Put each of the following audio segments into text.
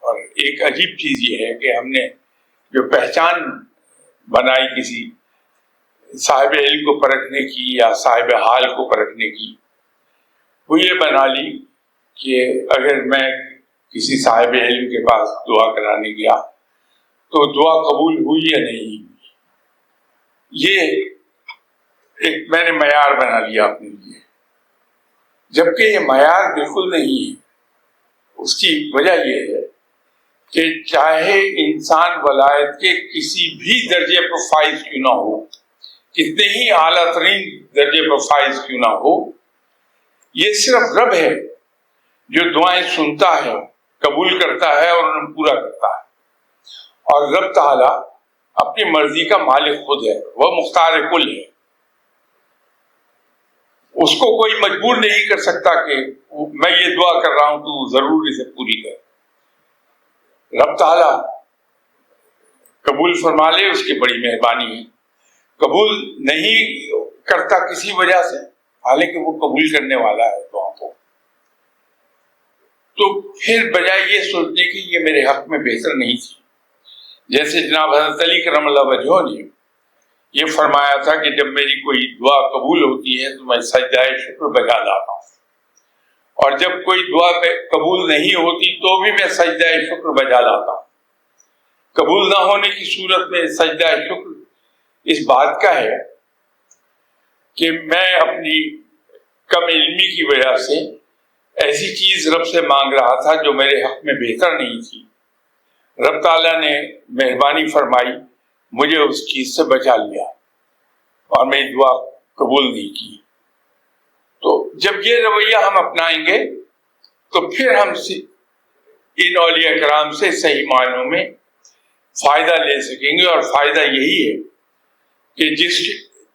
اور ایک عجیب چیز یہ ہے کہ ہم نے جو پہچان بنائی کسی صاحب علم کو پرکھنے کی یا صاحب حال کو پرکھنے کی، وہ یہ بنا لی کہ اگر میں کسی صاحب علم کے پاس دعا کرانے گیا تو دعا قبول ہوئی یا نہیں ہوئی، یہ ایک میں نے معیار بنا لیا اپنے لیے، جبکہ یہ معیار بالکل نہیں ہے۔ اس کی وجہ یہ ہے کہ چاہے انسان ولایت کے کسی بھی درجے پر فائز کیوں نہ ہو، کتنے ہی اعلیٰ ترین درجے پر فائز کیوں نہ ہو، یہ صرف رب ہے جو دعائیں سنتا ہے، قبول کرتا ہے اور انہیں پورا کرتا ہے۔ اور رب تعالیٰ اپنی مرضی کا مالک خود ہے، وہ مختار کل ہے، اس کو کوئی مجبور نہیں کر سکتا کہ میں یہ دعا کر رہا ہوں تو ضرور اسے پوری کر۔ رب تعالیٰ قبول فرما لے، اس کی بڑی مہربانی ہے، قبول نہیں کرتا کسی وجہ سے، حالانکہ وہ قبول کرنے والا ہے دعا کو، تو پھر بجائے یہ سوچنے کی یہ میرے حق میں بہتر نہیں تھی، جیسے جناب حضرت علی کرم اللہ وجہہ نے یہ فرمایا تھا کہ جب میری کوئی دعا قبول ہوتی ہے تو میں سجدہ شکر بجا لاتا ہوں، اور جب کوئی دعا قبول نہیں ہوتی تو بھی میں سجدہ شکر بجا لاتا ہوں۔ قبول نہ ہونے کی صورت میں سجدہ شکر اس بات کا ہے کہ میں اپنی کم علمی کی وجہ سے ایسی چیز رب سے مانگ رہا تھا جو میرے حق میں بہتر نہیں تھی، رب تعالیٰ نے مہربانی فرمائی، مجھے اس چیز سے بچا لیا اور میری دعا قبول نہیں کی۔ تو جب یہ رویہ ہم اپنائیں گے تو پھر ہم ان اولیاء کرام سے صحیح معنوں میں فائدہ لے سکیں گے، اور فائدہ یہی ہے کہ جس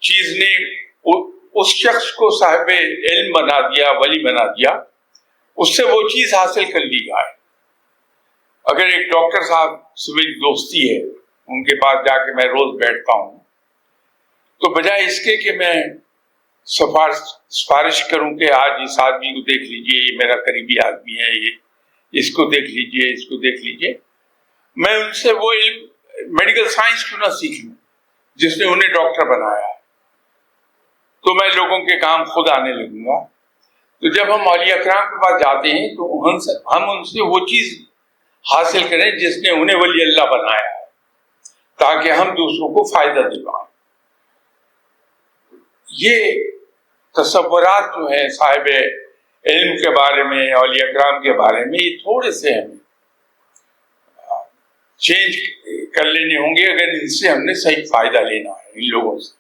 چیز نے اس شخص کو صاحب علم بنا دیا، ولی بنا دیا، اس سے وہ چیز حاصل کر لی جائے۔ اگر ایک ڈاکٹر صاحب سے میری دوستی ہے، ان کے پاس جا کے میں روز بیٹھتا ہوں، تو بجائے اس کے کہ میں سفارش کروں کہ آج اس آدمی کو دیکھ لیجئے، یہ میرا قریبی آدمی ہے، یہ اس کو دیکھ لیجئے، اس کو دیکھ لیجئے، میں ان سے وہ علم میڈیکل سائنس کیوں نہ سیکھ لوں جس نے انہیں ڈاکٹر بنایا ہے، تو میں لوگوں کے کام خود آنے لگوں گا۔ تو جب ہم اولیاء کرام کے پاس جاتے ہیں تو ہم ان سے وہ چیز حاصل کریں جس نے انہیں ولی اللہ بنایا ہے، تاکہ ہم دوسروں کو فائدہ دے پائیں۔ یہ تصورات جو ہیں صاحب علم کے بارے میں، اولیاء کرام کے بارے میں، یہ تھوڑے سے ہمیں چینج کر لینے ہوں گے اگر ان سے ہم نے صحیح فائدہ لینا ہے، ان لوگوں سے۔